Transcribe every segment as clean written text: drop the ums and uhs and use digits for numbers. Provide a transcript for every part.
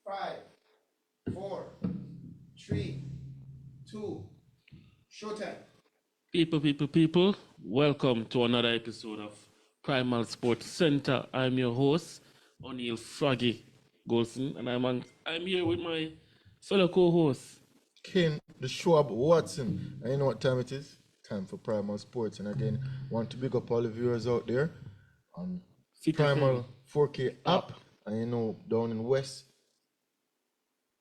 Five, four, three, two, showtime. People, welcome to another episode of Primal Sports Center. I'm your host, O'Neil Froggy Golson, and I'm here with my fellow co-host. Ken, the Schwab Watson. And you know what time it is? Time for Primal Sports. And again, want to big up all the viewers out there on Fit Primal FM 4K app. And you know, down in West,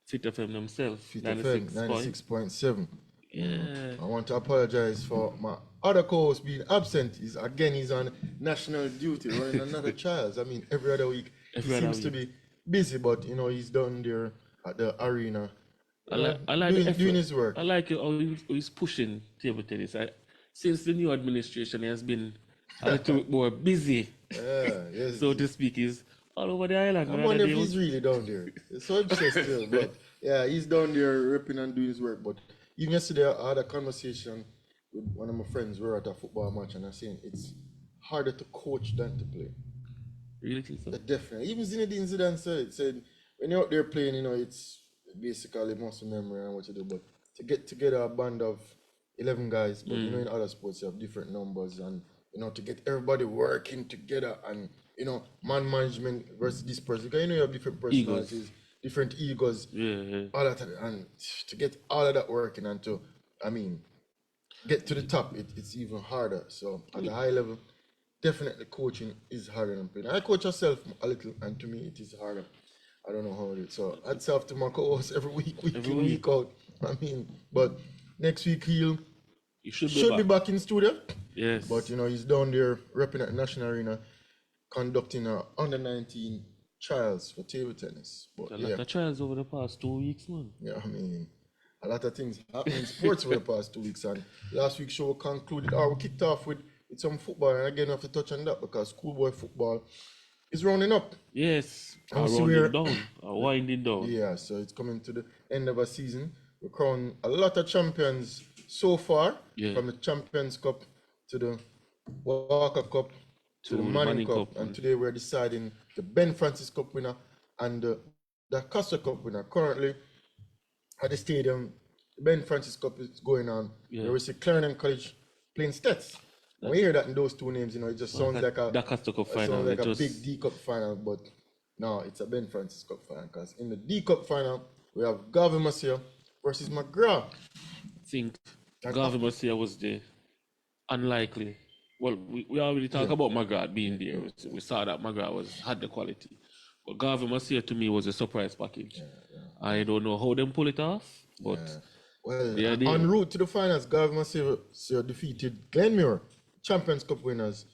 Fit FM themselves, Fit FM 96.7. Yeah. I want to apologize for my other co-host being absent. He's on national duty running another trials. I mean, every other week he seems to be busy, but you know, he's down there at the arena. I like doing his work. I like how he's pushing table tennis. Since the new administration, he has been a little bit more busy, yes. so to speak. He's all over the island. I wonder if he's really down there. It's so obsessed still, but yeah, he's down there ripping and doing his work. But even yesterday, I had a conversation with one of my friends. We were at a football match, and I was saying it's harder to coach than to play. Really think so? Definitely. Even Zinedine Zidane said when you're out there playing, you know, it's basically muscle memory and what you do. But to get together a band of 11 guys, but you know, in other sports you have different numbers, and you know, to get everybody working together, and you know, man management versus this person, because you know you have different personalities, different egos, all that, and to get all of that working and to, I mean, get to the top, it's even harder. So at a high level, definitely coaching is harder than playing. I coach myself a little, and to me it is harder. I don't know how it is. So I'd say to my co-host every week out. I mean, but next week he should be back in studio. Yes. But you know, he's down there repping at the National Arena, conducting under 19 trials for table tennis. But a lot of trials over the past 2 weeks, man. Yeah, I mean, a lot of things happening in sports over the past 2 weeks. And last week's show concluded, we kicked off with some football. And again, I have to touch on that because schoolboy football is rounding up. Yes, winding down. Yeah, so it's coming to the end of a season. We crowned a lot of champions so far, from the Champions Cup to the Walker Cup to the Manning Cup. And today we're deciding the Ben Francis Cup winner and the Costa Cup winner. Currently at the stadium, the Ben Francis Cup is going on. There is a Clarendon College playing Stets. When we hear that in those two names, you know, it just sounds like a big D Cup final, but no, it's a Ben Francis Cup final, because in the D Cup final, we have Garvey Masia versus McGrath. I think Garvey Masia was the unlikely. Well, we already talked about McGrath being there. We saw that McGrath had the quality. But Garvey Masia to me was a surprise package. I don't know how them pull it off, but well, en route to the finals, Garvey Masia defeated Glenmuir, Champions Cup winners,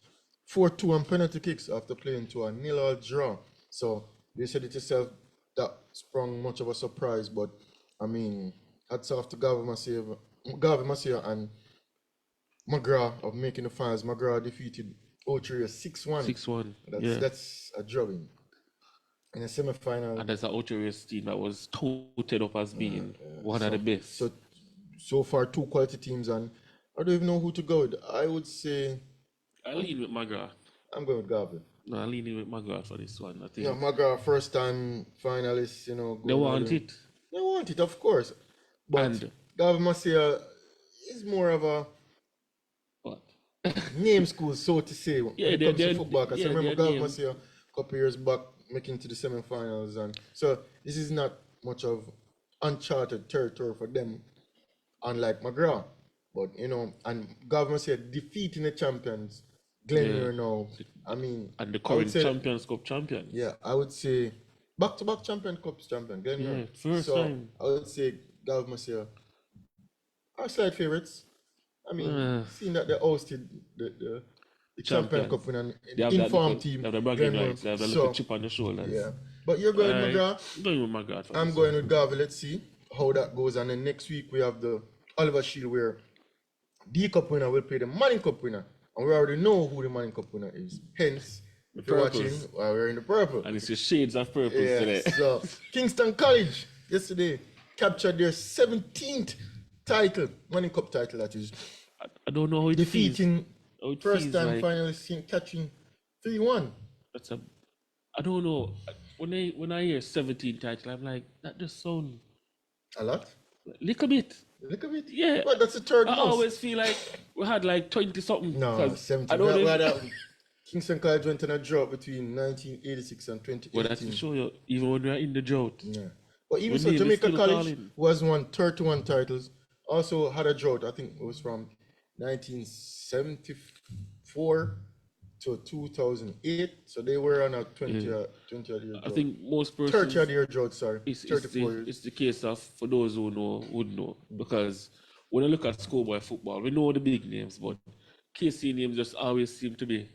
4-2 on penalty kicks after playing to a 0-0 draw. So you said it yourself, that sprung much of a surprise, but I mean, hats off to Garvey Masia and McGrath of making the finals. McGrath defeated Ochoria 6-1. 6-1. That's a drubbing. In the semi-final. And there's an Ochoria team that was touted up as being one of the best. So far, two quality teams, and I don't even know who to go with. I would say I lean with McGrath. I'm going with Garvey. No, I'm leaning with McGrath for this one. I think. Yeah, McGrath, first time finalist, you know. They want it. They want it, of course. But Garvey Masia is more of a name school, so to say, when it comes to football. Because I remember Garvey Masia a couple years back making to the semi-finals, and so this is not much of uncharted territory for them, unlike McGrath. But you know, and Garvey Masia defeating the champions, Glenmuir now. I mean, and the current Champions Cup champion. Yeah, I would say back-to-back Champions Cup champion, Glenmuir. First time. I would say Garvey Masia are slight favorites. I mean, seeing that they hosted the Champions Cup winner, informed team. They have the bragging rights. They have the little chip on the shoulder. Yeah, but you're going with McGrath. I'm going with McGrath. I'm going with Garvey. Let's see how that goes. And then next week we have the Oliver Shield, where D Cup winner will play the Manning Cup winner, and we already know who the Manning Cup winner is. Hence, if you're watching, we're in the purple. And it's your shades of purple today. So Kingston College yesterday captured their 17th title, Money Cup title that is, I don't know how it feels. defeating How it first feels time like finalist St. Catherine 3-1. that's a. I don't know. When I hear 17 title, I'm like that just sound A lot. little bit. Look at it. Yeah, But that's the third I most. always feel like we had like 20 something. No, because 17. I don't We had know. Kingston College went on a drought between 1986 and Well, that's to 2018. show you, even when we're in the drought, Yeah. But even your so, name is Jamaica still College calling. was won 31 titles. Also had a drought. I think it was from 1974 to 2008. So they were on a 20 Yeah. 20 odd year I drought. think most 30 odd persons, year drought, sorry. it's 34 the years. it's the case of, for those who know would know, because when I look at schoolboy football, we know the big names, but KC names just always seem to be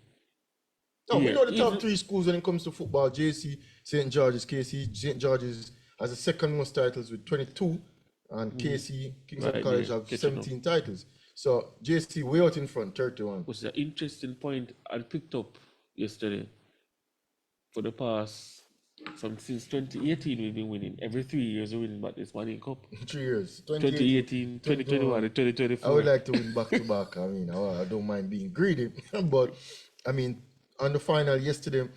No, we here. know the top Even three schools when it comes to football. JC, St. George's, KC. St. George's has the second most titles with 22, and KC, Kingston Right College, there, have catching up. 17 titles. So JC way out in front, 31. was an interesting point I picked up yesterday. For the past since 2018, we've been winning. Every 3 years we're winning back this Money Cup. 3 years. 2018, 2021, and 2024. I would like to win back to back. I mean, I don't mind being greedy, but I mean, on the final yesterday,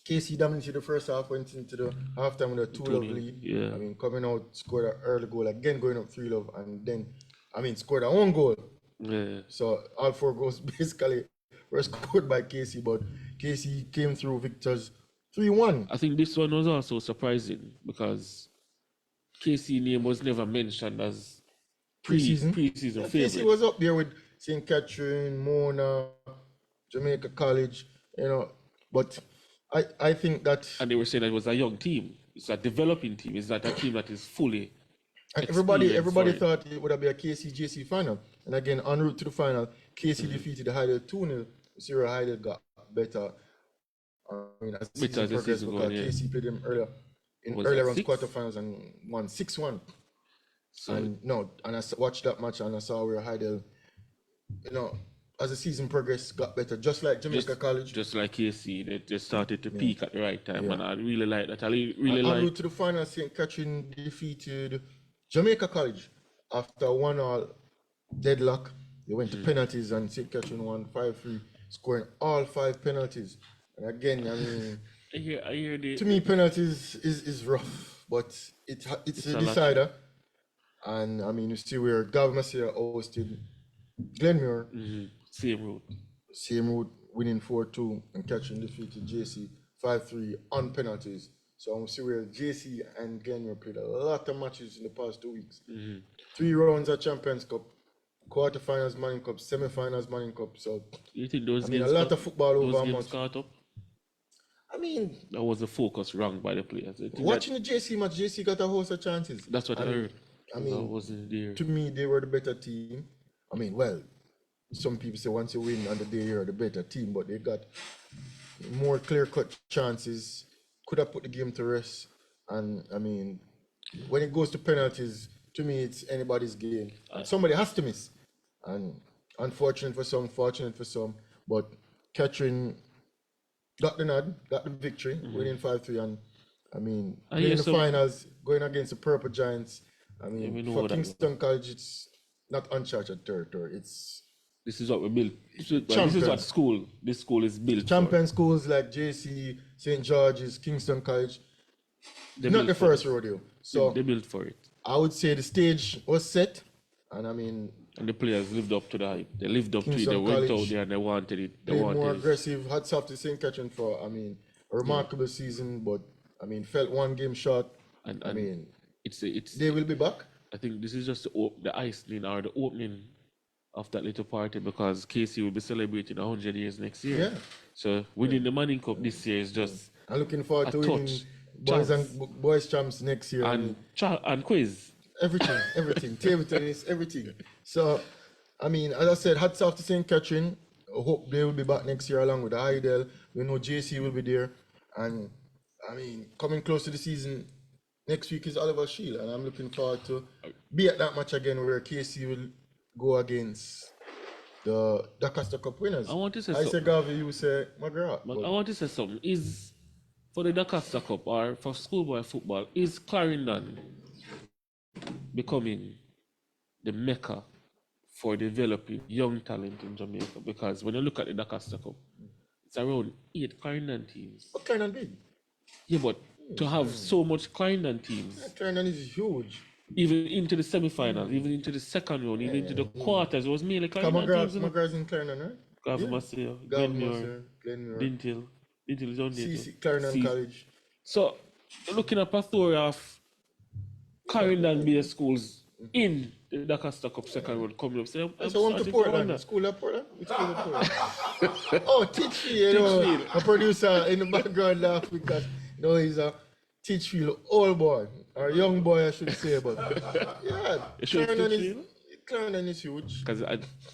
KC dominated the first half, went into the halftime with a 2-love lead. Yeah. I mean, coming out, scored an early goal, again going up 3-love, and then, I mean, scored a own goal. Yeah. So all 4 goals basically were scored by KC, but KC came through victors 3-1. I think this one was also surprising because KC name was never mentioned as Preseason. preseason KC favorite. was up there with St. Catherine, Mona, Jamaica College, but I think that And they were saying that it was a young team. It's a developing team. It's not a team that is fully and experienced everybody for it. thought it would be a KC JC final. And again, en route to the final, KC defeated Heidel 2-0. Sarah Heidel got better. I mean, as the Better season as the progressed, season because going, yeah. KC played them earlier in Was earlier that rounds, 6? quarterfinals, and won 6-1. So And I watched that match and I saw where Heidel, as the season progressed, got better, just like Jamaica College. just like KC, they just started to peak at the right time, Yeah. and I really like that. I really En like. route to the final, St. Catherine defeated Jamaica College after 1-1 deadlock. They went to penalties and St. Catherine won 5-3, scoring all 5 penalties. And again, I mean, I hear to me, penalties is rough, but it's a a lot. decider. And I mean, you see where Galmasia hosted Glenmuir, Same route. same route, winning 4-2, and Catherine defeated JC 5-3 on penalties. So I'm see where JC and Glenmuir played a lot of matches in the past 2 weeks. 3 rounds of Champions Cup, quarterfinals Manning Cup, semifinals Manning Cup. So You think those I mean, a games lot of football over those a games month. caught up? I mean, That was the focus wrong by the players. I think watching the JC match, JC got a host of chances. that's what I heard. I I mean, wasn't there. to me, they were the better team. I mean, well, some people say once you win on the day, you're the better team, but they got more clear-cut chances. Could have put the game to rest. And I mean, when it goes to penalties, to me, it's anybody's game. And somebody has to miss. And unfortunate for some, fortunate for some. But Catherine got the nod, got the victory, winning 5-3. And I mean, hear in the some- finals, going against the Purple Giants. I we mean, know for that. Kingston College, it's not uncharted territory. It's This is what we built. This is Champions. what this school is built champion schools like JC, St. George's, Kingston College. for. They Not built the for first it. rodeo. So They built for it. I would say the stage was set. And I mean, And the players lived up to the hype. They lived up to it. Kingston They went College out there and they wanted it. They played more wanted it. aggressive. Hats off to St. Catherine for, I mean, a remarkable season. But I mean, felt one game short. And I mean, it's they will be back. I think this is just the icing or the opening of that little party, because KC will be celebrating 100 years next year. Yeah. So winning the Manning Cup this year is just I'm looking forward A to winning touch, boys champs next year. I mean, and quiz. everything, table tennis, everything. So, I mean, as I said, hats off to St. Catherine. I hope they will be back next year along with Heidel. We know JC will be there. And, I mean, coming close to the season, next week is Oliver Shield. And I'm looking forward to be at that match again where KC will go against the Dacaster Cup winners. I want to say I say something. Garvey, you say McGrath. But I want to say something. Is for the Dacaster Cup or for schoolboy football, is Clarendon becoming the mecca for developing young talent in Jamaica, because when you look at the Dakar Cup, it's around 8 Clarendon teams. But Clarendon big. Yeah, but to have so much Clarendon teams, Clarendon is huge. even into the semi-finals, even into the second round, even into the quarters, it was mainly Clarendon teams. McGrath's in Clarendon, right? Garvey-Massey, Glenmore. Dintil is on there too. Clarendon College. So, looking at a plethora of Clarendon-based schools in the Dakar Cup second round coming up. So I'm to Portland. School at Portland? Which school at Portland? Oh, Teachfield. A producer in the background laugh because he's a Teachfield old boy. Or young boy, I should say. But yeah, Clarendon is huge. Because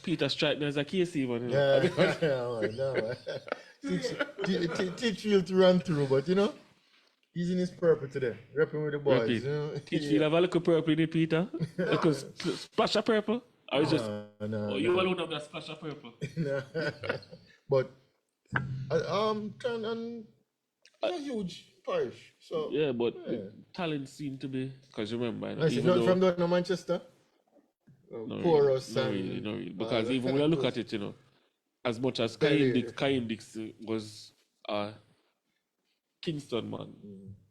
Peter strike me as a KC one. Teachfield to run through, but he's in his purple today, repping with the boys. Teachfield have a little purple in it, Peter. Because splash of purple. Or it's just you alone have that splash of purple. But Clarendon is a huge parish. So yeah, but the talent seem to be, because remember, not from down Manchester. Porous not really. Because even when I look at it, as much as Kaim Dix was a Kingston man,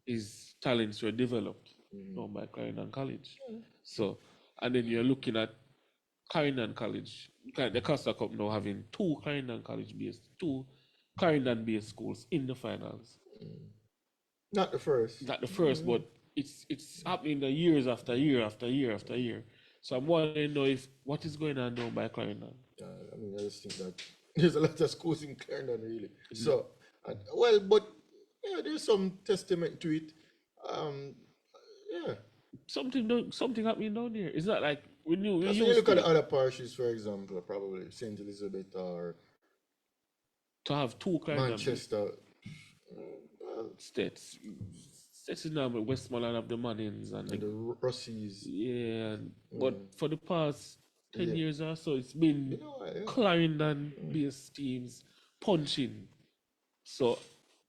his talents were developed by Clarendon College. So, and then you're looking at Clarendon College, the Costa Cup now having two Clarendon based schools in the finals. Not the first, but it's happening the years after year after year after year. So I'm wondering what is going on now by Clarendon. I just think that there's a lot of schools in Clarendon, really. So, but there's some testament to it. Something happening down there. It's not like when you look at the other parishes, for example, probably St. Elizabeth or to have two Clarendon Manchester states. States in Westmoreland have the Mannings and the Russies. Yeah, but for the past 10 years or so, it's been Clarendon-based teams punching. So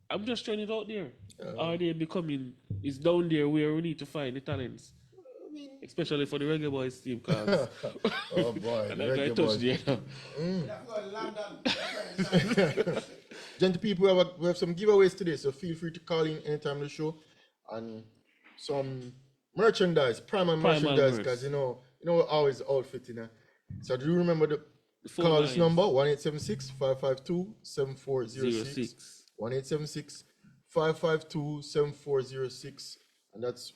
I'm just throwing it out there. Are they becoming? It's down there where we need to find the talents, especially for the Reggae Boys team. Cause oh boy, and I touched there. Gentle people, we have some giveaways today, so feel free to call in anytime the show, and some merchandise, Primal merchandise, because we're always outfitting. So do you remember the call this number 1-876-552-7406 1-876-552-7406, and that's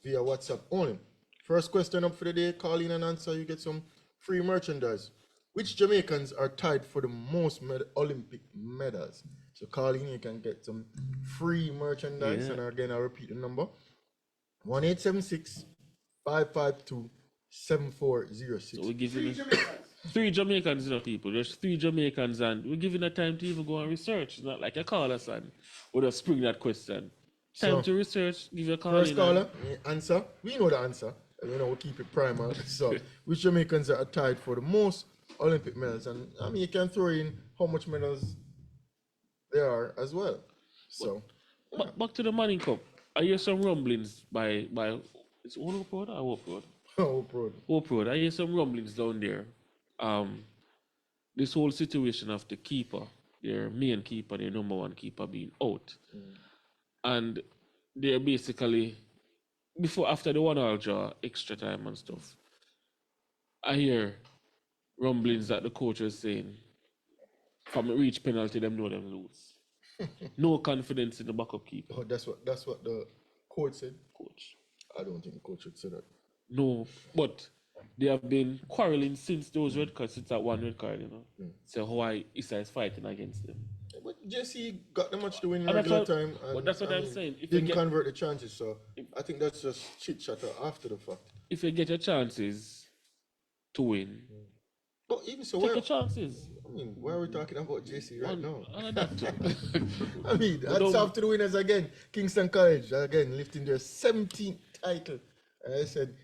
via WhatsApp only. First question up for the day, call in and answer, you get some free merchandise. Which Jamaicans are tied for the most Olympic medals? So call in, you can get some free merchandise. And again, I'll repeat the number. 1-876-552-7406. So we're giving three Jamaicans, people. There's 3 Jamaicans, and we're giving a time to even go and research. It's not like a call us and we'll just spring that question. Time to research, give you a call. First caller, answer. We know the answer. We keep it primal. So, which Jamaicans are tied for the most Olympic medals? And you can throw in how much medals there are as well. So, back to the Manning Cup. I hear some rumblings by it's Hope Road or Hope Road? Hope Road. I hear some rumblings down there. This whole situation of the keeper, their main keeper, their number one keeper being out. And they're basically, after the 1-1 draw, extra time and stuff, I hear rumblings that the coach is saying, from a reach penalty, them know them lose. No confidence in the backup keeper. Oh, that's what the coach said? Coach. I don't think the coach would say that. No, but they have been quarreling since those red cards, since that one red card, So Hawaii Issa is fighting against them. But Jesse got the match to win in regular time. But that's what I'm saying. If didn't convert the chances, so I think that's just chit-chatter after the fact. If you get your chances to win, but even so, take your chances. Why are we talking about JC right now? That's after the winners again. Kingston College, again, lifting their 17th title. I said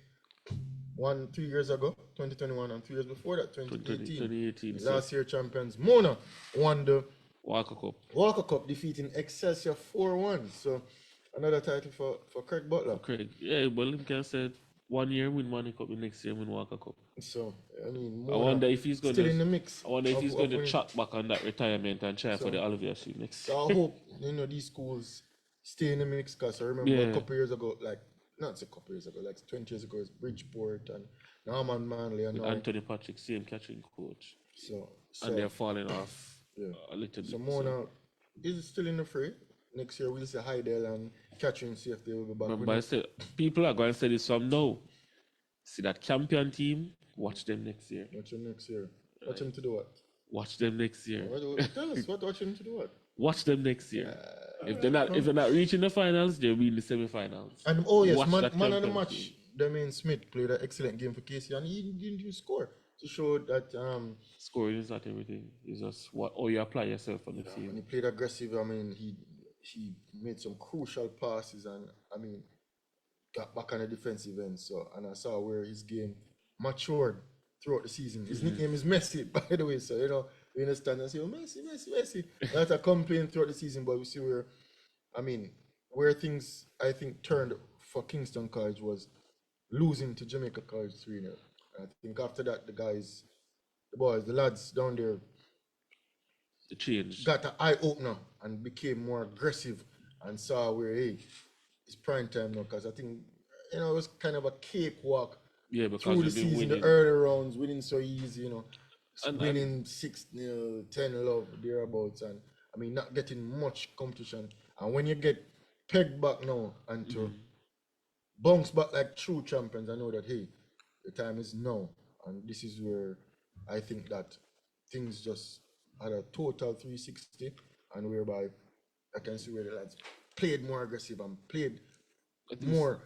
2 years ago, 2021, and 2 years before that, 2018. Last year champions Mona won the Walker Cup, defeating Excelsior 4-1. So another title for Craig Butler. Craig, yeah, but Lincoln said 1 year win Money Cup, the next year win Walker Cup. So I mean, I wonder if he's going still to in the mix. I wonder if he's going to winning. chat back on that retirement and try for the Olivier Shield next. So I hope these schools stay in the mix, because I remember a couple years ago, like not a couple years ago, like 20 years ago, it's Bridgeport and Norman Manley and Anthony Patrick, same catching coach. So and they're falling off a little bit. So Mona is still in the fray. Next year we'll see Heidel and Catherine, see if they will be back. Remember, I said people are going to say this from now. See that champion team, watch them next year. Watch them next year. Watch them to do what? Watch them next year. Tell us watch them to do what? Watch them next year. If they're not reaching the finals, they'll be in the semi-finals. And man of the match, Damien Smith played an excellent game for Casey, and he didn't even score to show that scoring is not everything. It's just how you apply yourself on the field. And he played aggressive. I mean, he made some crucial passes, and I mean, got back on the defensive end. So, and I saw where his game matured throughout the season. His nickname is Messi, by the way. So, we understand and say, oh, Messi. That's a complaint throughout the season, but we see where things, I think, turned for Kingston College was losing to Jamaica College 3-0. I think after that, the lads down there, the change got an eye opener and became more aggressive and saw where, hey, it's prime time now, because I think, it was kind of a cakewalk through the season, the early rounds, winning so easy, winning 6-0, 10-0, thereabouts, and I mean, not getting much competition. And when you get pegged back now and to bounce back like true champions, I know that, hey, the time is now. And this is where I think that things just had a total 360, and whereby I can see where the lads played more aggressive and played more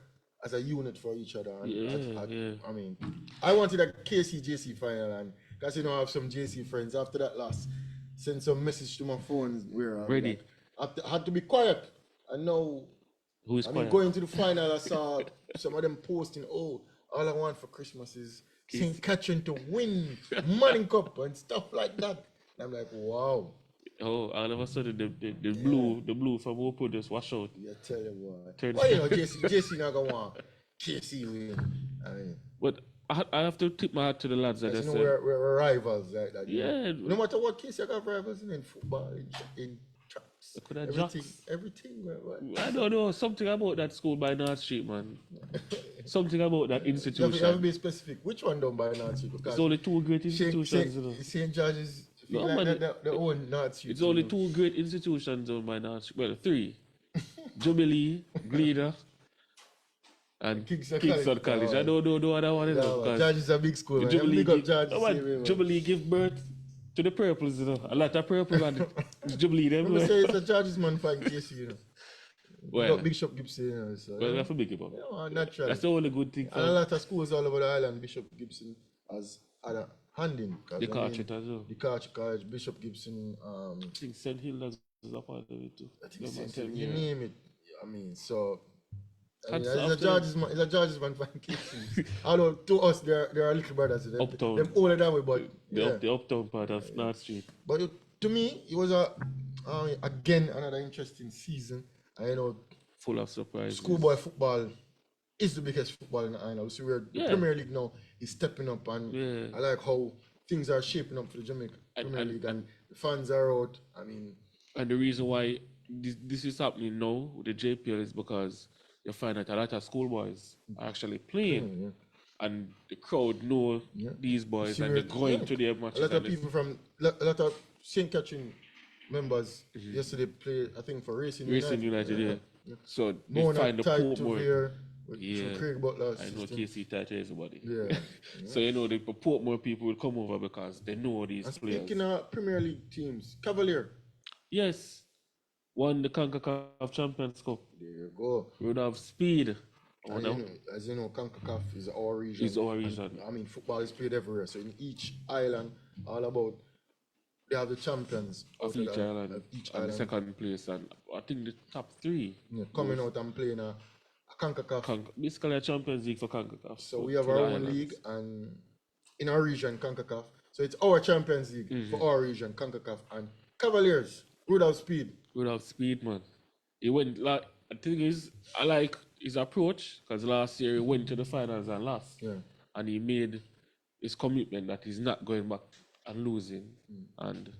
as a unit for each other. And I mean, I wanted a KC-JC final, and because I have some JC friends after that loss, sent some message to my phone where I'm ready. Like, I had to be quiet. And now, going to the final, I saw some of them posting, all I want for Christmas is St. Catherine to win Money Cup and stuff like that. And I'm like, wow. Oh, all of a sudden the blue from Opo just wash out. Yeah, tell you what. Why JC not gonna want KC win? I mean, but I have to tip my hat to the lads that said we're rivals like that. Yeah. No matter what case you got rivals in football, in tracks. Everything. I don't know. Something about that school by North Street, man. Something about that institution. You have to be specific. Which one done by North Street? It's only two great institutions. St. George's. The own North Street. It's only two great institutions owned by North Street. Well, three. Jubilee, Gleader, and Kingston College. I don't know other one. George is a big school. Jubilee give birth to the purples, A lot of purple and Jubilee. Them. Say it's a George's man for KC, Well, Bishop Gibson, so. Well, that's a big one. Naturally. That's the only good thing. And a lot of schools all over the island, Bishop Gibson has had a hand in. The Carteret as well. The Carteret College, Bishop Gibson. I think St. Hilda's is a part of it too. I think St. Hilda, you name it. I mean, so. It's a George's man for KC. Although to us, they're little brothers. Uptown. Them older than we, but. The uptown part of North Street. But to me, it was again another interesting season. I know. Full of surprises. Schoolboy football is the biggest football in the island. We see where the Premier League now is stepping up, and I like how things are shaping up for the Jamaica Premier League, and the fans are out. I mean, and the reason why this is happening now with the JPL is because you find that a lot of schoolboys are actually playing, and the crowd know these boys, and they're going to their matches. A lot of people a lot of St. Catherine members yesterday played, I think, for Racing United. So they find the Port more. Craig Butler. I know KC tied to everybody. Yeah. So the Portmore people will come over because they know these players. Speaking of Premier League teams, Cavalier. Yes. Won the CONCACAF Champions Cup. There you go. We would have speed. As you know, CONCACAF is our region. It's our region. And, I mean, football is played everywhere. So in each island, they have the champions of each island. And the second place. And I think the top three. Coming out and playing a CONCACAF. Basically a Champions League for CONCACAF. So we have our own league, and in our region, CONCACAF. So it's our Champions League for our region, CONCACAF. And Cavaliers, good of speed. Good of speed, man. It went like, the thing is, I like his approach, because last year he went to the finals and lost. Yeah. And he made his commitment that he's not going back and losing. And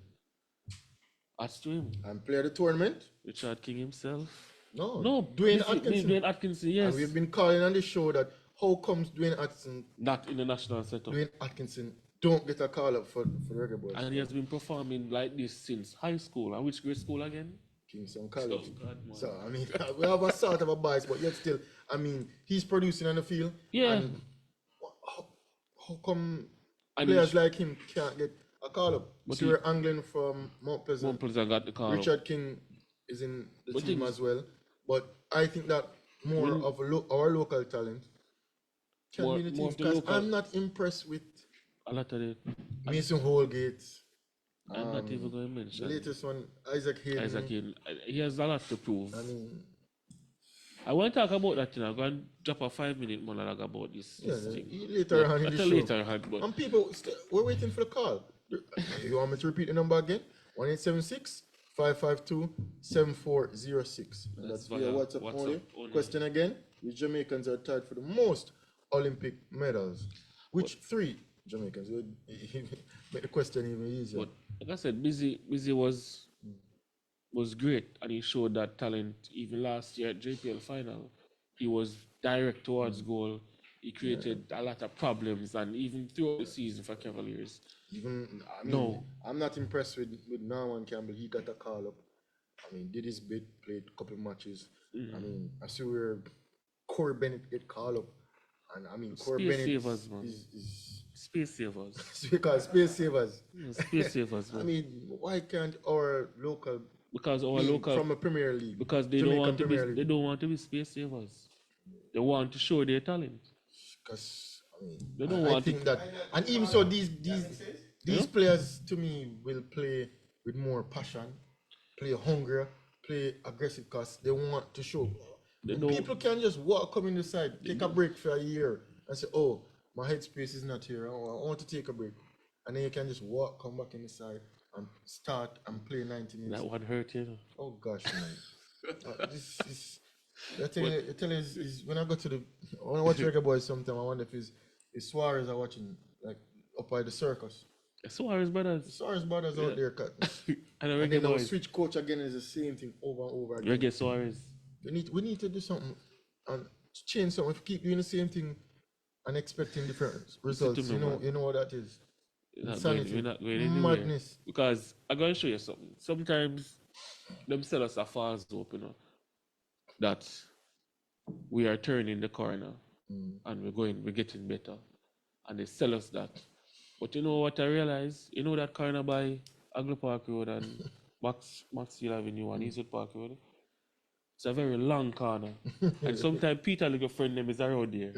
that's to him. And play the tournament? Richard King himself. No. No, Dwayne Atkinson. Dwayne Atkinson, yes. And we've been calling on the show that how comes Dwayne Atkinson, Not in the national setup. Dwayne Atkinson don't get a call up for the Reggae Boys. And he has been performing like this since high school. And which grade school again? Kingston College. Oh, God, man. So, I mean, we have a sort of a bias, but yet still, I mean, he's producing on the field. Yeah. And how come And players like him can't get a call up? But So we're angling from Mount Pleasant. One person got the call up. Richard King is in the But team things- as well. But I think that more of our local talent can More- be in the more team. of the Because local- I'm not impressed with A lot of the. Mason Holgate. I'm not even going to The mention. latest one, Isaac Hayden. Isaac Hayden. He has a lot to prove. I mean, I want to talk about that thing. I'm going to drop a 5-minute monologue about this yeah, thing. later on in the show. Later on, but And people, we're waiting for the call. You want me to repeat the number again? 1-876-552-7406. And that's via WhatsApp only. Question again. The Jamaicans are tied for the most Olympic medals. Which 3 Jamaicans? Would make the question even easier. But like I said, Busy was great, and he showed that talent even last year at JPL final. He was direct towards goal. He created a lot of problems, and even throughout the season for Cavaliers. I'm not impressed with Norman Campbell. He got a call up. I mean, did his bit, played a couple of matches. I mean, I see where Corey Bennett get called up. And I mean, Corey Space Bennett savers, man. is Space savers. because space savers. Space savers, I man. mean, why can't our local Because our team local from a Premier League? because they Jamaican don't want to be Premier League? they don't want to be space savers. They want to show their talent. Because I mean, They don't I want think to- that, and even so, these players to me will play with more passion, play hungrier, play aggressive because they want to show. don't- People can just come in the side, take a break for a year, and say, "Oh, my headspace is not here. I want to take a break," and then you can just come back in the side and start and play 90 minutes. That one hurt you. Oh gosh, man. This is. I tell you, is when I go to when I watch Reggae Boys sometimes I wonder if it's Suarez are watching like up by the circus. Suarez brothers. Suarez brothers out there cut. And the And Reggae then they'll boys. switch coach again is the same thing over and over again. Reggae Suarez. We need to do something and change something. If we keep doing the same thing and expecting different results, me, man. you know what that is. We're Insanity. not going anywhere. Madness. Because I'm going to show you something. Sometimes them sell us a false hope, you know, that we are turning the corner and we're getting better. And they sell us that. But you know what I realize? You know that corner by Anglo Park Road and Maxfield Avenue and Eastwood Park Road? It's a very long corner. And sometimes Peter, little friend, them is around there.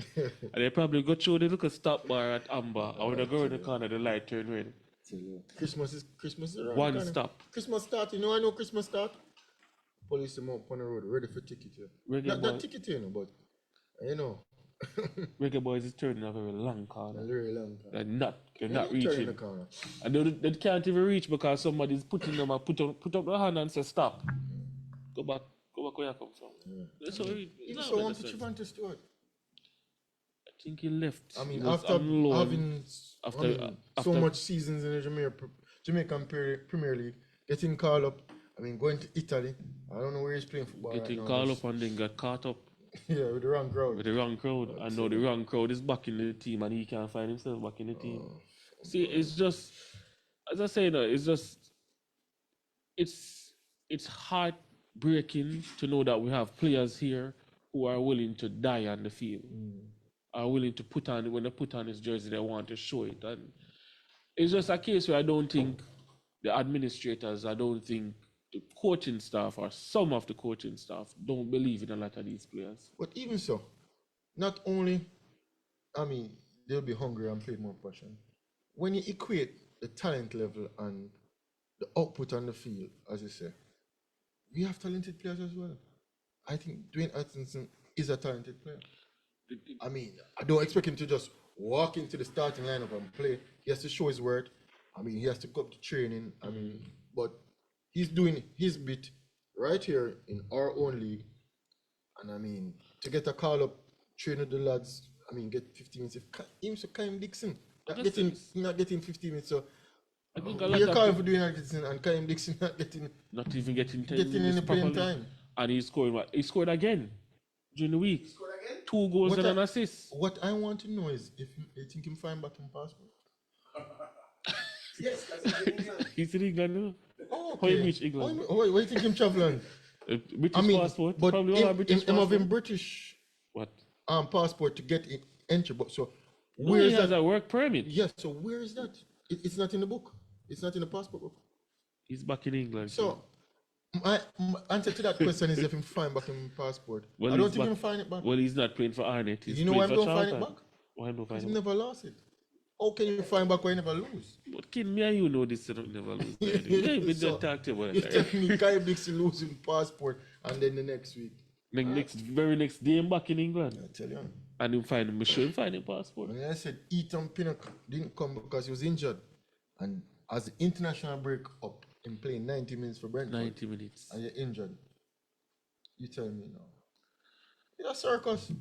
And they probably go through the little stop bar at Amber. And when they go in the corner, the light turn red. Christmas is around One the corner. stop. Christmas start, I know Christmas start. Police them up on the road, ready for ticket. Reggae Not boy. that ticket, but you know, Reggae Boys is turning a very long corner. a very long time. They're not Turn reaching. the corner. And they can't even reach because somebody's putting them and put up their hand and say stop. Go back where you come from. So Even so, on to Trevante Stewart. I think he left. I mean, He was after on loan. having After- so much seasons in the Jamaican Premier League, getting called up. I mean, going to Italy. I don't know where he's playing football Getting right now. called up and then got caught up Yeah, with the wrong crowd. with the wrong crowd. And now the wrong crowd is back in the team and he can't find himself back in the team. See, it's just, as I say, no, it's just, it's heartbreaking to know that we have players here who are willing to die on the field, are willing to put on, when they put on his jersey, they want to show it. And it's just a case where I don't think the administrators, I don't think the coaching staff or some of the coaching staff don't believe in a lot of these players. But even so, not only, I mean, they'll be hungry and play more passion. When you equate the talent level and the output on the field, as you say, we have talented players as well. I think Dwayne Atkinson is a talented player. I mean, I don't expect him to just walk into the starting lineup and play. He has to show his worth. I mean, he has to go up to training. I mean, but he's doing his bit right here in our own league. And I mean, to get a call up, train with the lads, I mean, get 15 minutes. If him so Kaim Dixon, not getting 15 minutes. So I think a we are lot calling of for doing that, Dixon, and Kaim Dixon not even getting 10 getting minutes any playing properly. time. And he scored what? He scored again during the week. 2 goals and an assist. What I want to know is if you think him fine back in passport. Yes, that's in England. He's in England now. Oh, How he okay. reach England? Why you think him traveling? British passport. but Probably all our British him passport. having British What? passport to get entry. But so No, where he is has that? a work permit. Yes. So where is that? It's not in the book. It's not in the passport book. He's back in England. So my answer to that question is if him find back in passport. Well, I don't he's think back- him find it back. Well, he's not playing for Arnett. He's You know why playing him for don't find it Charlton. back? Why don't find He it back? never lost it. How can you find back when you never lose? But kid, me and you know this, you don't never lose. We So, just talked about you're it. telling me Kai Dixon losing passport and then the next week. Very next day, I'm back in England. I tell you. And him find him, show him find him passport. When I said Ethan Pinnock didn't come because he was injured. And as the international break up, him playing 90 minutes for Brentford. 90 minutes. And you're injured. You tell me now. It's a circus.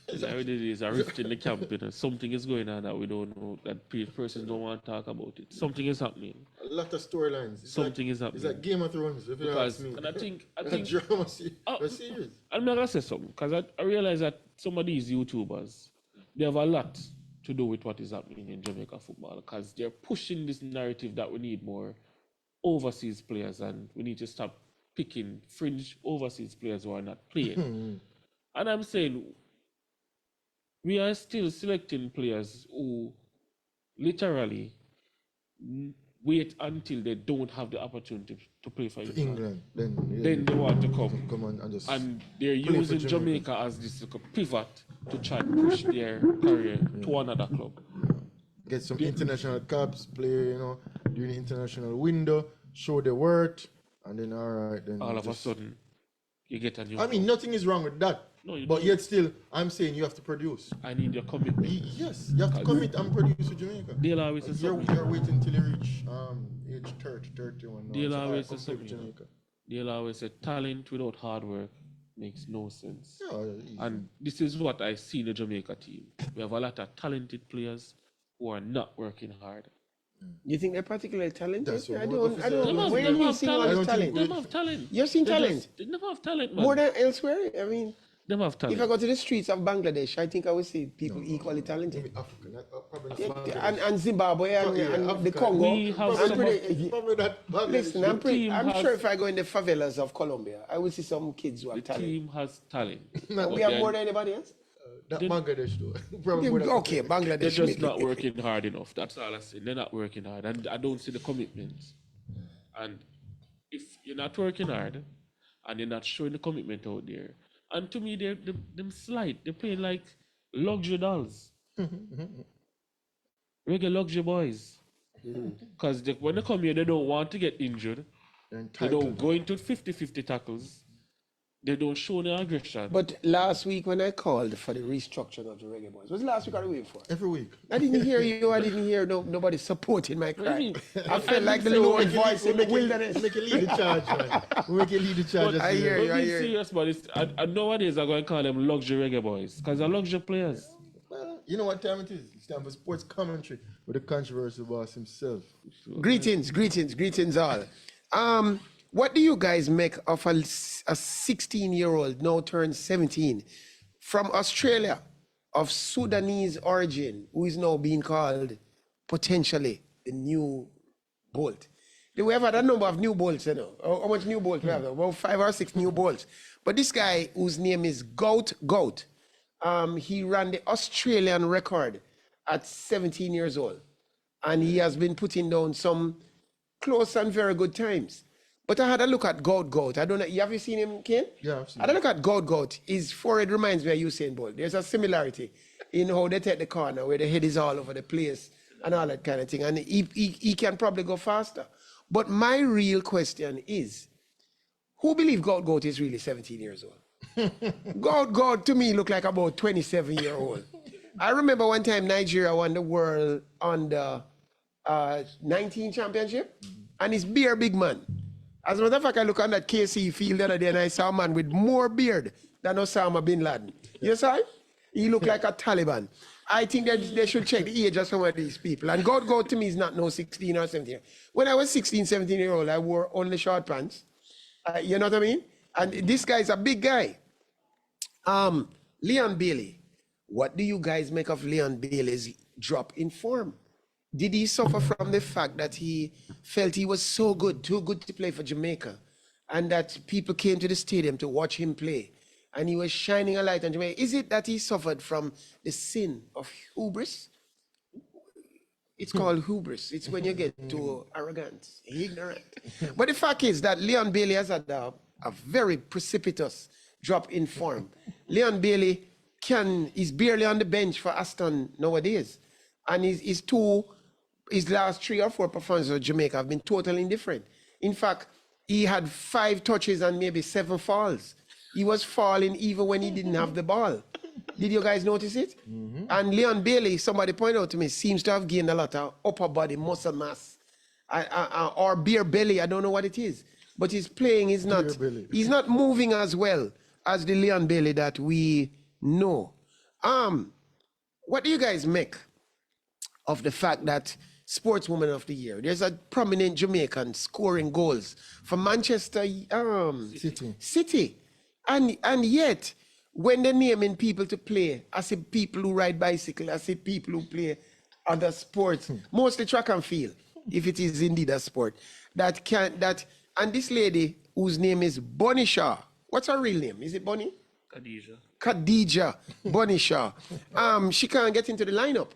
It's already is a rift in the camp. You know. Something is going on that we don't know, that persons don't want to talk about it. Something is happening. A lot of storylines. Something is happening. It's like Game of Thrones, if you Because, ask me. and I think, drama serious. I'm not gonna say something because I realize that some of these YouTubers, they have a lot to do with what is happening in Jamaica football because they're pushing this narrative that we need more overseas players and we need to stop picking fringe overseas players who are not playing. And I'm saying we are still selecting players who literally wait until they don't have the opportunity to play for England. Then they want to come on and just and they're play for using Jamaica. Jamaica as this like, a pivot to try and push their career to another club. get some international caps, play, during the international window, show the worth, and then all right, then All of a sudden, you get a new. I mean, nothing is wrong with that. No, you but don't. yet still, I'm saying you have to produce. I need your commitment. Yes, you have to commit and produce to Jamaica. They'll always say You're something. waiting till you reach age 30, 31. now. They'll So, always come say play for something. Jamaica. They'll always say talent without hard work makes no sense. Yeah, easy. And this is what I see in the Jamaica team. We have a lot of talented players who are not working hard. You think they're particularly talented? That's what I more don't. officers I are- don't. Where have you seen all I this don't think talent? They have talent. You've seen talent They never have talent, man. more than elsewhere. I mean, They have talent. if I go to the streets of Bangladesh, I think I would see people equally Maybe talented. Africa, probably not Yeah, Bangladesh. and Zimbabwe and, Yeah, and the Africa. Congo. We have I'm some pretty, Probably not Bangladesh. listen, team I'm has- sure if I go in the favelas of Colombia, I will see some kids who have The talent. team has talent. No, We have more than anybody else. Not Bangladesh though. Probably more than Okay, They're Bangladesh. just maybe. not working hard enough. That's all I say. They're not working hard. And I don't see the commitment. And if you're not working hard and you're not showing the commitment out there, and to me, they're them slight. They're playing like luxury dolls. Regular luxury boys. Because when they come here, they don't want to get injured. They're They don't entitled. go into 50-50 tackles. They don't show no aggression. But last week when I called for the restructuring of the Reggae Boys, was it last week or the week before? Every week. I didn't hear you. I didn't hear nobody supporting my What do cry. you mean? I felt like the Lord voice in the wilderness. Make a lead the charge, man. We make a lead the charge. I hear But you. be hear serious, but and nowadays I'm going to call them luxury reggae boys because they're luxury players. Well, you know what time it is? It's time for sports commentary with the controversial boss himself. Greetings all. What do you guys make of a 16-year-old, now turned 17, from Australia, of Sudanese origin, who is now being called potentially the new Bolt? We have had a number of new Bolts, How much new Bolt we have? About 5 or 6 new Bolts. But this guy, whose name is Goat, he ran the Australian record at 17 years old. And he has been putting down some close and very good times. But I had a look at Goat. I don't know, have you seen him, Ken? Yeah, I've seen I had a look at Goat. His forehead reminds me of Usain Bolt. There's a similarity in how they take the corner, where the head is all over the place and all that kind of thing. And he can probably go faster. But my real question is, who believe Goat is really 17 years old? Goat to me look like about 27-year-old. I remember one time Nigeria won the world under 19 championship, and he's bare big man. As a matter of fact, I look on that KC field the other day and I saw a man with more beard than Osama bin Laden. You saw him? He looked like a Taliban. I think that they should check the age of some of these people. And God to me is not no 16 or 17. When I was 16, 17-year-old, I wore only short pants. You know what I mean? And this guy is a big guy. Leon Bailey. What do you guys make of Leon Bailey's drop in form? Did he suffer from the fact that he felt he was so good, too good to play for Jamaica, and that people came to the stadium to watch him play, and he was shining a light on Jamaica? Is it that he suffered from the sin of hubris? It's called hubris. It's when you get too arrogant, ignorant. But the fact is that Leon Bailey has had a very precipitous drop in form. Leon Bailey is barely on the bench for Aston nowadays. And his last 3 or 4 performances of Jamaica have been totally indifferent. In fact, he had 5 touches and maybe 7 falls. He was falling even when he didn't have the ball. Did you guys notice it? Mm-hmm. And Leon Bailey, somebody pointed out to me, seems to have gained a lot of upper body muscle mass. Or beer belly, I don't know what it is. But his playing is not, he's not moving as well as the Leon Bailey that we know. What do you guys make of the fact that Sportswoman of the Year, there's a prominent Jamaican scoring goals for Manchester City. And yet, when they're naming people to play, I see people who ride bicycle, I see people who play other sports, mostly track and field, if it is indeed a sport, and this lady whose name is Bonnie Shaw. What's her real name? Is it Bonnie? Khadija Bonnie Shaw. She can't get into the lineup.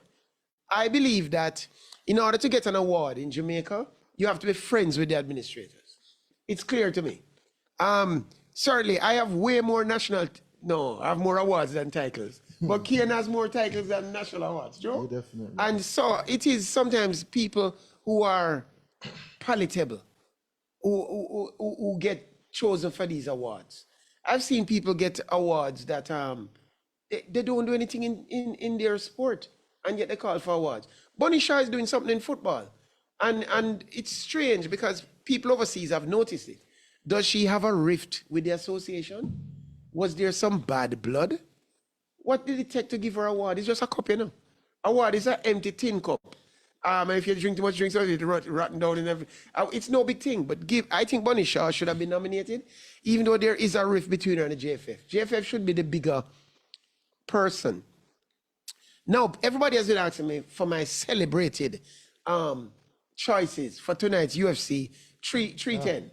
I believe that in order to get an award in Jamaica, you have to be friends with the administrators. It's clear to me. Certainly, I have way more I have more awards than titles. But Kian has more titles than national awards, Joe? Yeah, definitely. And so it is sometimes people who are palatable who get chosen for these awards. I've seen people get awards that they don't do anything in their sport, and yet they call for awards. Bonnie Shaw is doing something in football. And it's strange because people overseas have noticed it. Does she have a rift with the association? Was there some bad blood? What did it take to give her an award? It's just a cup, you know. Award is an empty tin cup. And if you drink too much drinks, it's rotten down and everything. It's no big thing, but I think Bonnie Shaw should have been nominated, even though there is a rift between her and the JFF. JFF should be the bigger person. Now, everybody has been asking me for my celebrated choices for tonight's UFC 310.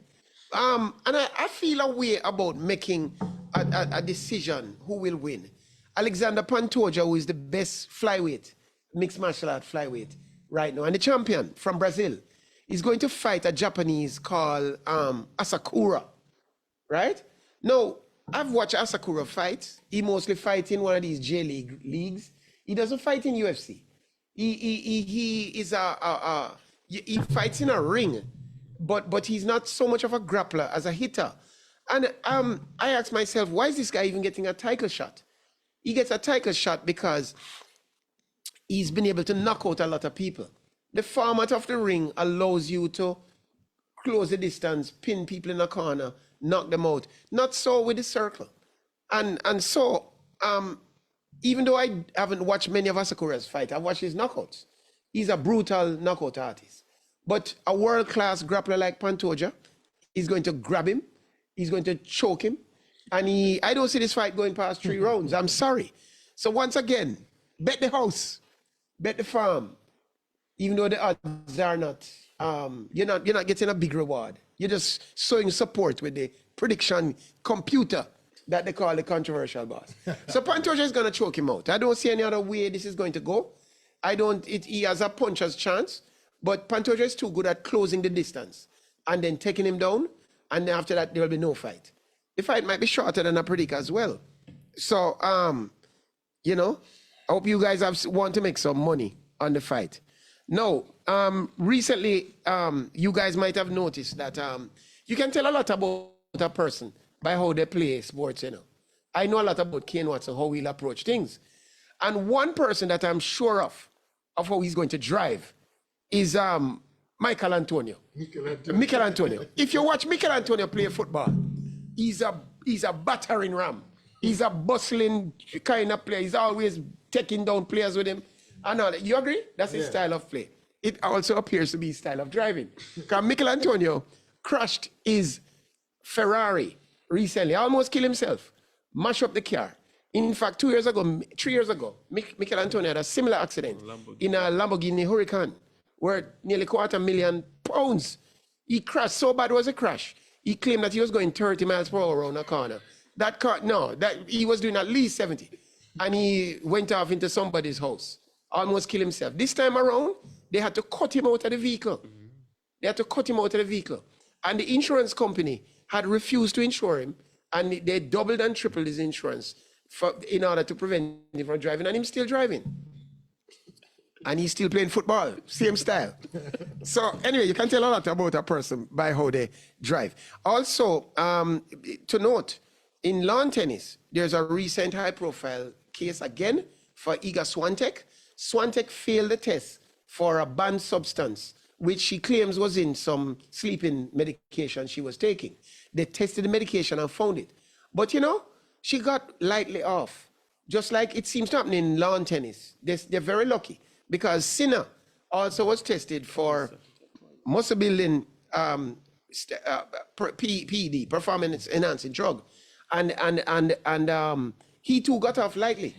And I feel a way about making a decision who will win. Alexander Pantoja, who is the best flyweight, mixed martial art flyweight right now, and the champion from Brazil, is going to fight a Japanese called Asakura, right? Now, I've watched Asakura fight. He mostly fights in one of these J-League leagues. He doesn't fight in UFC. He fights in a ring, but he's not so much of a grappler as a hitter. And I asked myself, why is this guy even getting a title shot? He gets a title shot because he's been able to knock out a lot of people. The format of the ring allows you to close the distance, pin people in a corner, knock them out. Not so with the circle. And so, even though I haven't watched many of Asakura's fight, I've watched his knockouts. He's a brutal knockout artist. But a world-class grappler like Pantoja is going to grab him, he's going to choke him, and I don't see this fight going past 3 rounds. I'm sorry. So once again, bet the house, bet the farm. Even though the odds are not, you're not getting a big reward. You're just showing support with the prediction computer that they call the controversial boss. So Pantoja is going to choke him out. I don't see any other way this is going to go. He has a puncher's chance, but Pantoja is too good at closing the distance and then taking him down, and then after that, there will be no fight. The fight might be shorter than I predict as well. So, I hope you guys want to make some money on the fight. Now, recently, you guys might have noticed that you can tell a lot about a person by how they play sports, I know a lot about Kane Watson, how he'll approach things. And one person that I'm sure of how he's going to drive is Michael Antonio. Michelangelo. Michael Antonio. If you watch Michael Antonio play football, he's a battering ram. He's a bustling kind of player. He's always taking down players with him. And all that. You agree? That's his style of play. It also appears to be his style of driving. Because Michael Antonio crashed his Ferrari recently, almost killed himself, mashed up the car. In fact, 3 years ago, Michael Antonio had a similar accident in a Lamborghini Huracan, worth nearly £250,000. He crashed, so bad was a crash. He claimed that he was going 30 miles per hour around a corner. That car, no, that he was doing at least 70. And he went off into somebody's house, almost killed himself. This time around, they had to cut him out of the vehicle. They had to cut him out of the vehicle. And the insurance company had refused to insure him, and they doubled and tripled his insurance in order to prevent him from driving, and he's still driving. And he's still playing football, same style. So anyway, you can tell a lot about a person by how they drive. Also, to note, in lawn tennis, there's a recent high-profile case again for Iga Swiatek. Swiatek failed the test for a banned substance, which she claims was in some sleeping medication she was taking. They tested the medication and found it. But you know, she got lightly off. Just like it seems to happen in lawn tennis. They're very lucky because Sinner also was tested for muscle building PED, performance enhancing drug. And he too got off lightly.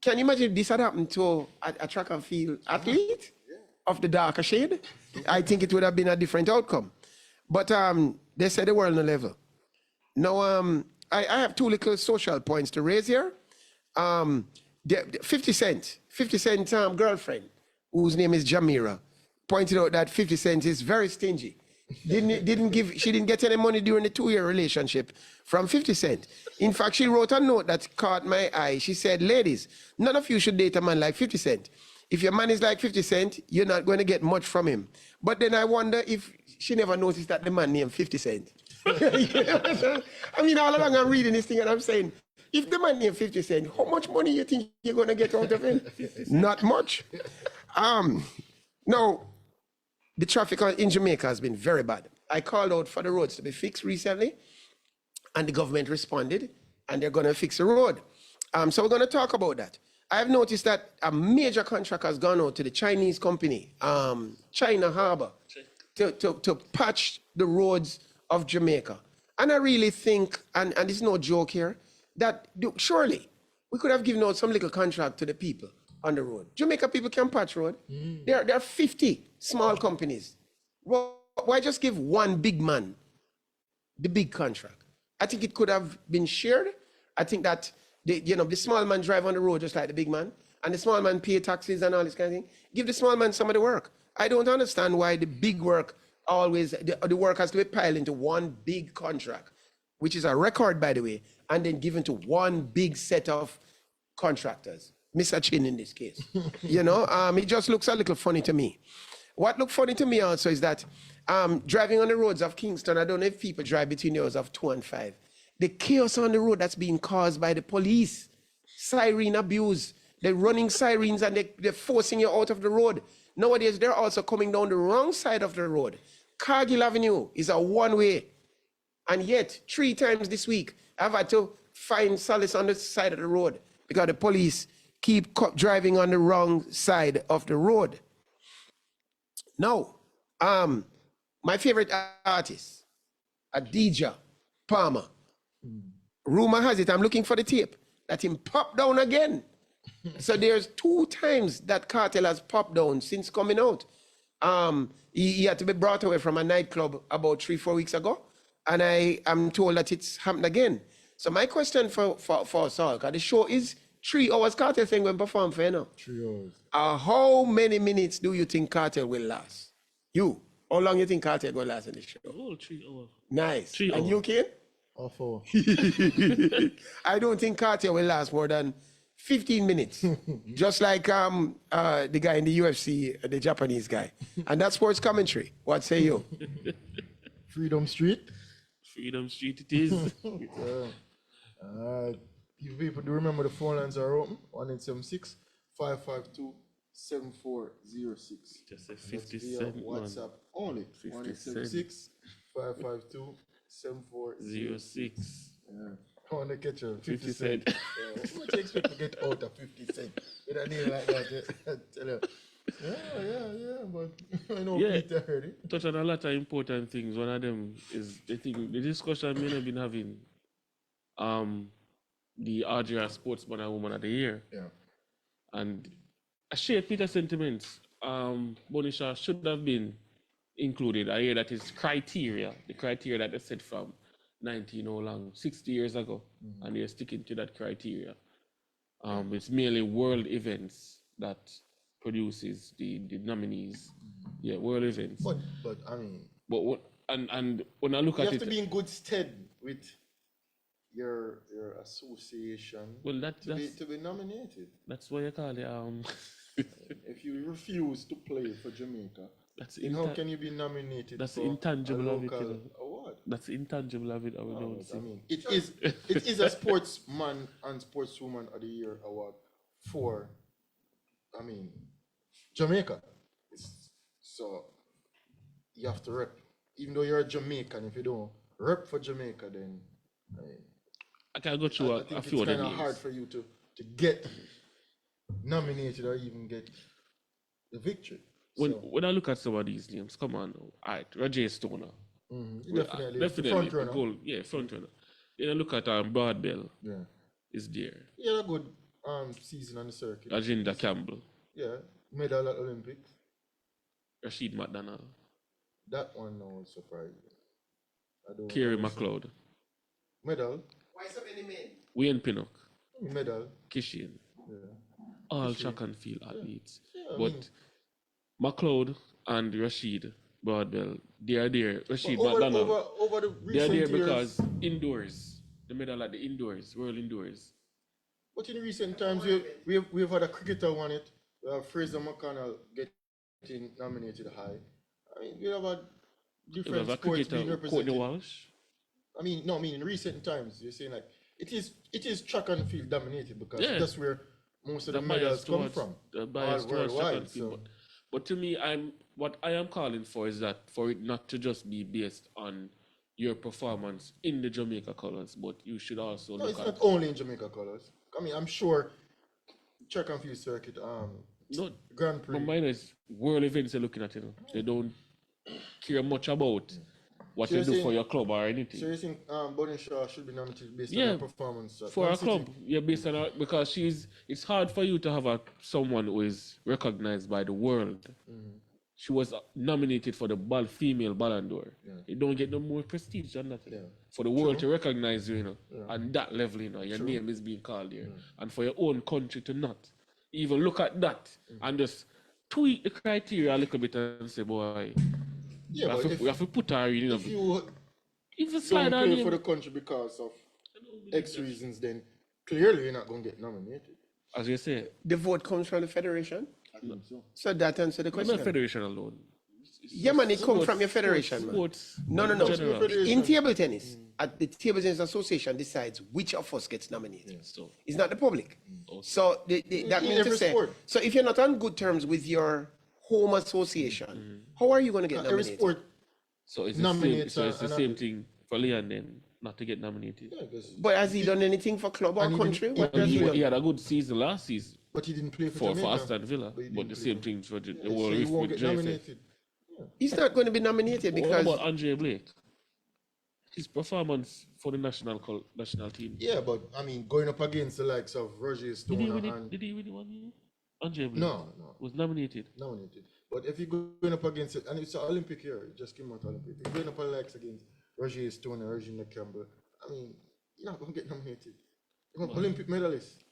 Can you imagine if this had happened to a track and field athlete of the darker shade? I think it would have been a different outcome. But they said they were on a level. Now, I have two little social points to raise here. 50 Cent girlfriend, whose name is Jamira, pointed out that 50 Cent is very stingy. She didn't get any money during the 2-year relationship from 50 Cent. In fact, she wrote a note that caught my eye. She said, ladies, none of you should date a man like 50 Cent. If your man is like 50 Cent, you're not going to get much from him. But then I wonder if she never noticed that the man named 50 Cent. I mean, all along I'm reading this thing and I'm saying, if the man named 50 Cent, how much money you think you're going to get out of him? Not much. Now, the traffic in Jamaica has been very bad. I called out for the roads to be fixed recently, and the government responded, and they're going to fix the road. So we're going to talk about that. I've noticed that a major contract has gone out to the Chinese company, China Harbor, to patch the roads of Jamaica. And I really think, and there's no joke here, that surely we could have given out some little contract to the people on the road. Jamaica people can patch road. There are 50 small companies. Why just give one big man the big contract? I think it could have been shared. I think that the small man drive on the road just like the big man, and the small man pay taxes and all this kind of thing. Give the small man some of the work. I don't understand why the big work always, the work has to be piled into one big contract, which is a record, by the way, and then given to one big set of contractors. Mr. Chin in this case. It just looks a little funny to me. What looked funny to me also is that driving on the roads of Kingston, I don't know if people drive between the hours of 2 and 5. The chaos on the road that's being caused by the police, siren abuse, they're running sirens and they're forcing you out of the road. Nowadays, they're also coming down the wrong side of the road. Cargill Avenue is a one-way. And yet, 3 times this week, I've had to find solace on the side of the road because the police keep driving on the wrong side of the road. Now, my favorite artist, Adidja Palmer. Rumor has it, I'm looking for the tape, that him popped down again. So there's 2 times that Cartel has popped down since coming out. He had to be brought away from a nightclub about 3-4 weeks ago, and I am told that it's happened again. So my question for us all, because the show is 3 hours, Cartel thing going to perform for you now. 3 hours. How many minutes do you think Cartel will last? You? How long you think Cartel will last in the show? Oh, 3 hours. Nice. 3 hours. And you, Kane? Or 4. I don't think Cartel will last more than 15 minutes. Just like the guy in the UFC, the Japanese guy. And that's sports commentary. What say you? Freedom Street. Freedom Street it is. If people do remember, the phone lines are open. 1876 552 7406. Just say That's 50 via cent, man. WhatsApp only. 50 1876 552 7406. 06. Yeah. I want to catch a 50 50 cent. cent. What do you expect to get out of 50 cent? With a name like that, I tell you. Yeah, but I know Yeah. Peter heard it. Touch on a lot of important things. One of them is the discussion we have been having. The Adria Sportsman and Woman of the Year. Yeah. And I share Peter's sentiments. Bonisha should have been included. I hear that is criteria, the criteria that they set from 60 years ago, and they're sticking to that criteria. It's merely world events that produces the nominees. Yeah, world events. But I mean, But what and when I look you at have it, to be in good stead with your association to be nominated. that's why you call it If you refuse to play for Jamaica, that's then how can you be nominated that's for intangible a of it, local you know. award? That's intangible of it. I No, don't but see. I mean, it is a sportsman and sportswoman of the year award for, I mean, Jamaica. So you have to rep. Even though you're a Jamaican, if you don't rep for Jamaica, then I mean, I can go through I a think few it's other kind of hard names. for you to get nominated or even get the victory. When I look at some of these names, come on, now. All right, Roger Stoner. Definitely, Definitely, front runner. goal, yeah, front runner. Then I look at Broadbell, Yeah, is there. he had a good season on the circuit. Ajinda Campbell, Yeah, medal at Olympics. Rashid McDonald, That one now was surprising. I don't. Kerry I was- McLeod, Medal, Why so many men? Wayne Pinnock, medal. Kishin, Yeah. all track and field athletes. Yeah, I But mean- McLeod and Rashid Broadbell, they are there. Rashid Over McDonald, the they are recent there years, because indoors, the medal at the indoors, world indoors. but in recent times we've had a cricketer won it. Fraser McConnell getting nominated high. I mean, we have had We different have a sports being cricketer, Courtney represented. Walsh. I mean, in recent times, you're saying like it is track and field dominated because Yeah. that's where most of the The medals bias come towards from. the bias all towards track worldwide. and field. So. But to me, what I am calling for is that for it not to just be based on your performance in the Jamaica colors, but you should also No, look it's at not only in Jamaica colors. I mean, I'm sure track and field circuit, no. Grand Prix. But mine is world events they're looking at. They don't care much about what So you you're do saying- for your club or anything. So you think Bonnie Shaw should be nominated based Yeah, on her performance at For Man a City? club, yeah, based on her, because it's hard for you to have someone who is recognized by the world. She was nominated for the female Ballon d'Or. You don't get no more prestige than that. For the world to recognize you, on that level, your name is being called here. And for your own country to not even look at that and just tweak the criteria a little bit and say, boy, Yeah, but we have to put her in. if you Even slide don't her play name. for the country because of X reasons, then clearly you're not going to get nominated. As you say, The vote comes from the federation. I think so. So that answers the not question. federation alone. Yeah, man, it comes from your federation, man. Sports No. in general. In table tennis, the Table Tennis Association decides which of us gets nominated. So, It's not the public. So that In means to every say, sport. so if you're not on good terms with your home association, how are you going to get Every nominated? sport, so it's Nominates the and same thing for Leon then, not to get nominated. yeah, 'cause- But has he done anything for club or And he country? didn't- What has he He done? had a good season last season but he didn't play for for Jamaica. Aston Villa, But he but didn't the play same for- thing for the So world he with won't get JFF. nominated. He's not going to be nominated What because about Andre Blake? His performance for the national team. Yeah, but I mean, going up against the likes of Roger Did he Stoner win it? and Did he win it 1 year? Andre Blake no, was nominated. nominated. But if you're going up against it, and it's an Olympic year, it just came out Olympic. If you're going up likes against Roger Stoner, Regina Campbell, I mean, you're not going to get nominated. You're an Olympic medalist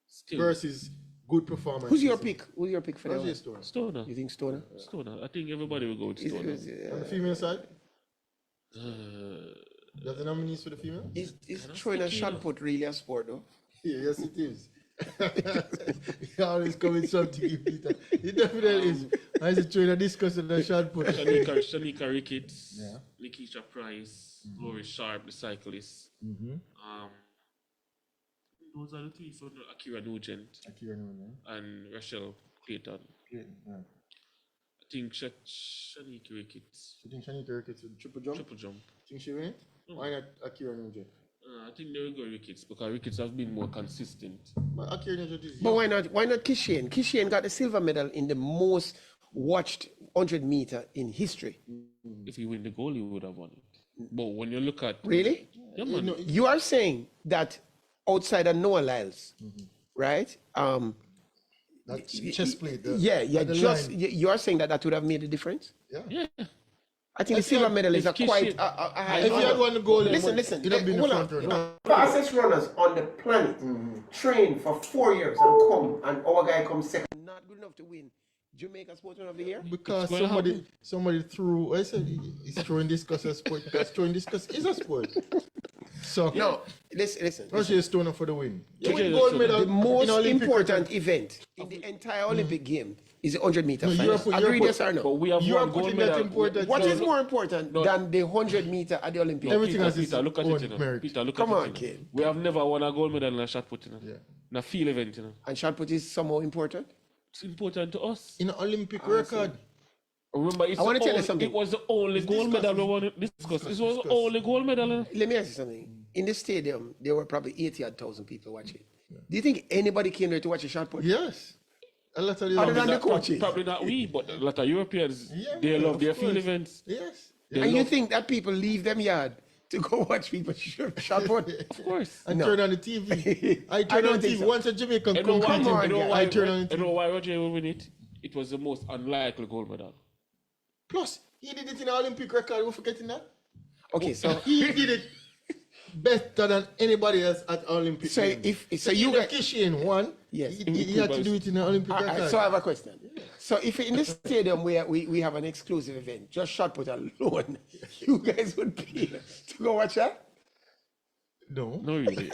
Still, versus good performance. who's your pick? Who's your pick for that Roger one? Stoner. Stoner. You think Stoner? Stoner. I think everybody will go with Is- Stoner. is- On the female side, Uh, there's the nominees for the female? Is throwing a shot put really a sport though? Yeah, yes, it is. He always coming something, Peter. It definitely is. I used to try to discuss the shot put. Shanika Ricketts, Yeah. Nikisha Price, Lori Sharp, the cyclist. Those are the three for Akira Nugent Akira Newman, and Rachel Clayton. Yeah. I think Shanique Ricketts. You think Shanika Ricketts would triple jump? Triple jump. Think she win it? Why not Akira Nugent? I think they will go Ricketts because Ricketts have been more consistent. But Akira Nugent is But young. why not? Why not Kishian? Kishian got the silver medal in the most watched 100-meter in history. If he win the goal, he would have won it. But when you look at Really? yeah, man. You are saying that outside of Noah Lyles, right? That chest plate. Yeah, the just line. you are saying that that would have made a difference. Yeah. I think the If you silver had- medal is if a quite Kishian- a high If you had honor. won the gold, Listen, you'd have been in hold the on. front runner. Fastest runners on the planet train for 4 years and come, and our guy comes second. Not good enough to win Jamaica Sportsman of the Year. Because It's gonna somebody threw. I said he's throwing discus as sport. Because throwing discus is a sport. So No, listen. Roger is throwing for the win. You Okay, win gold so medal. The most in Olympic important record. event in the entire Olympic game is the 100-meter No, final. you're Agree, put- yes or But no? we have You are one gold putting that medal. important. What No, is more important than the 100-meter at the Olympics? Everything has its Peter, look at own it, you know. merit. Peter, look Come at on, it. You know. kid. We have never won a gold medal in a shot put, you know. Yeah. In a field event, you know. And shot put is somehow important. It's important to us. In an Olympic record. Remember, I wanna tell you something. It was the only gold discuss, medal we won. Discuss. It was the only gold medal. You know. Let me ask you something. In the stadium, there were probably 80,000 people watching. Do you think anybody came there to watch a shot put? Yes. A lot of the Other than the Not- coaches. Probably not we, but a lot of Europeans, Yeah, they love of their field course. events. Yes. They And you love- think that people leave them yard to go watch people shot put? Of course. I No. turn on the TV. I I turn don't on the think TV. so. Once a Jamaican You know come why? Come on, You know guys. why? I turn on the You know TV. why Roger will win it? It was the most unlikely gold medal. Plus, he did it in an Olympic record. We're forgetting that. Okay, so He did it better than anybody else at Olympic. So Games. so you Even guys- Kishian won. Yes. He had to do it in an Olympic all right, record. so I have a question. So if in the stadium where we have an exclusive event, just shot put alone, you guys would pay to go watch that? No. No, really.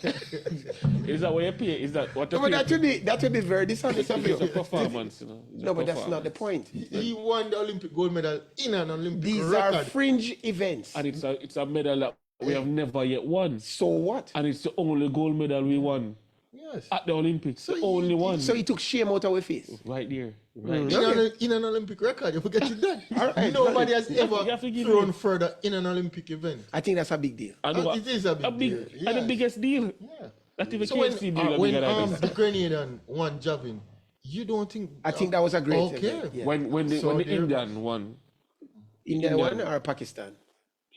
Is that what you pay? Is that what you No, but pay? that would be very dishonest of you. It's a performance, you know. It's a No, but that's not the performance. point. He won the Olympic gold medal in an Olympic These record. are fringe events. And it's a medal that we have never yet won. So what? And it's the only gold medal we won Yes. at the Olympics. So The only one. So he took shame out of our face. Right there. Right In, there. in an Olympic record, you forget it that. right, Nobody has You ever have to give thrown me- further in an Olympic event. I think that's a big deal. And It is a big deal. And the Yes. biggest deal. Yeah. That even So KFC deal are when bigger than this. the Grenadian won javelin, you don't think? I think that was a great Okay. event, yeah. When the So there- Indian won. India Indian. won or Pakistan?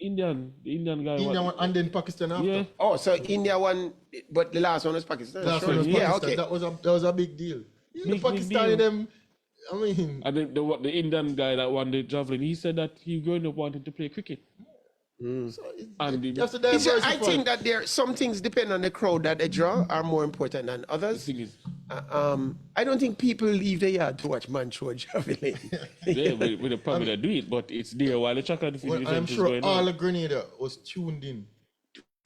The Indian guy India won. won, and then Pakistan after. Yeah. Oh, so India won, but the last one was Pakistan. Last Sure. one was Yeah, Pakistan. okay. That was a big deal. Yeah, Big the Pakistani deal. them. I mean, And the Indian guy that won the javelin, he said that he growing up wanted to play cricket. so And you the have to It's just- I diversify. think that there some things depend on the crowd that they draw are more important than others. thing is, I don't think people leave the yard to watch man throw javelin. yeah, with the probably they do it, but it's there while the track and field Well, event I'm is sure going all on. of Grenada was tuned in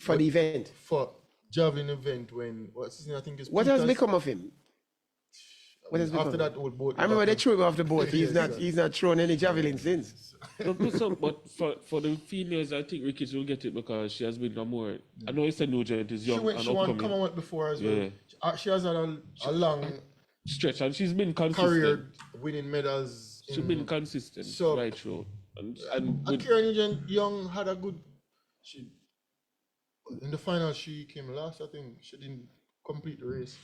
For the event. for javelin event when what's his name? I think is What has Peters. become of him? What has become After of that him? old boat. I remember they threw him off the boat. Yes, He's not thrown any javelin since. But for the females, I think Ricketts will get it because she has been no more. I know it's a new giant, is She young went. and She won upcoming Commonwealth before as well. Yeah. She has had a long stretch, and she's been consistent. career winning medals. She's been consistent So- right through. And with, Akira Nugent Young had a good. She in the final she came last. I think she didn't complete the race.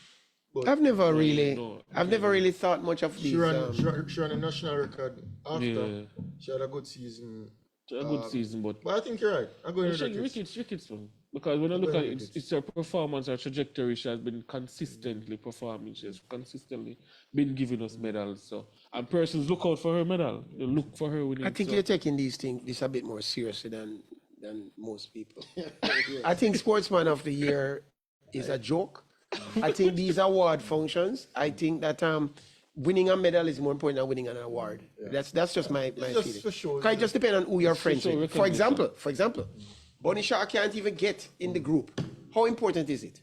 But I've never no. really thought much of these. she ran a national record after. Yeah. She had a good season. a good season, but But I think you're right. I'm going to Ricketts one. Because when I look at it, Ricketts. it's her performance, her trajectory. She has been consistently performing. She has consistently been giving us medals. So, and persons look out for her medal. They look for her winning. I think so. you're taking this a bit more seriously than most people. I think Sportsman of the Year is a joke. I think these award functions. I think that winning a medal is more important than winning an award. That's just my just feeling. for sure. It just depends on who you're friends show with. For example, Bonnie Shaw can't even get in the group. How important is it?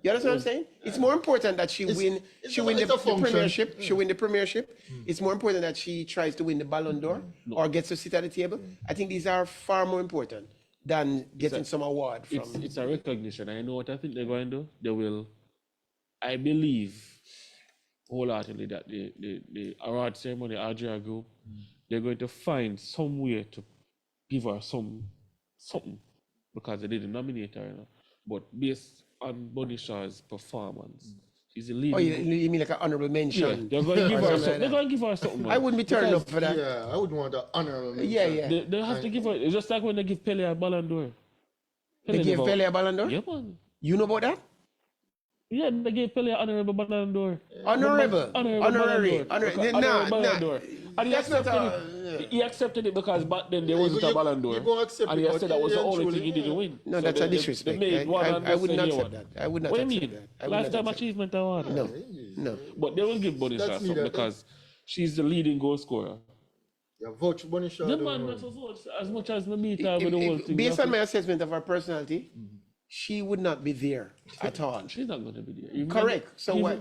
You understand what I'm saying? It's more important that she win it's a function. premiership. She win the premiership. It's more important that she tries to win the Ballon d'Or or gets to sit at the table. I think these are far more important than getting some award from. It's a recognition. I know what I think they're going to do. They will, I believe, wholeheartedly that the award ceremony, Adria Group, they're going to find some way to give her something because they didn't nominate her, you know. But based on Bunny Shaw's performance, she's a leading. Oh, you mean like an honorable yeah, mention? they're going to give her something something. like They're that. going to give her something. I wouldn't be turning up for that. Yeah, I would want an honorable mention. Yeah. They have to give her. It's just like when they give Pele a Ballon d'Or. They gave Pele a Ballon d'Or? Yeah, man. You know about that? Yeah, they gave Pele an honorable Ballon d'Or. Honorable. Honorary. Ballon d'Or. And he That's not accepted it. He accepted it because back then there wasn't a Ballon d'Or. You gonna accept And it, he but said that was the only eventually, thing he didn't win. No, So that's a they disrespect. made one and I would said not he accept won. that. I would not What do you accept mean? that. I would not Lifetime accept achievement award. No. But they will give Bunny Shaw That's something neither. because she's the leading goal scorer. Yeah, vote for Bunny Shaw. The don't man worry. never votes as much as me meet her with the whole thing. Based on my assessment of her personality, she would not be there at all. She's not going to be there. Even Correct. So even, what?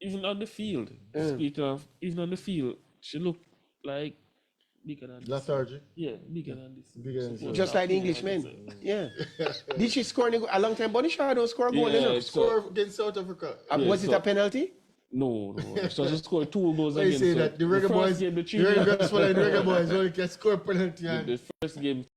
Even on the field, speaking of, even on the field, she looked like bigger than this. Lethargy. Yeah, bigger than this. Bigger than this. Just like the Englishmen. Yeah. Did she score a long time? Bunny Shaw don't score a goal. Yeah, enough. Score against South Africa. Was it so- a penalty? No. So she scored 2 goals Why you against say her. that? The Reggae first Boys, game, the Reggae Boys only can score penalty. the first game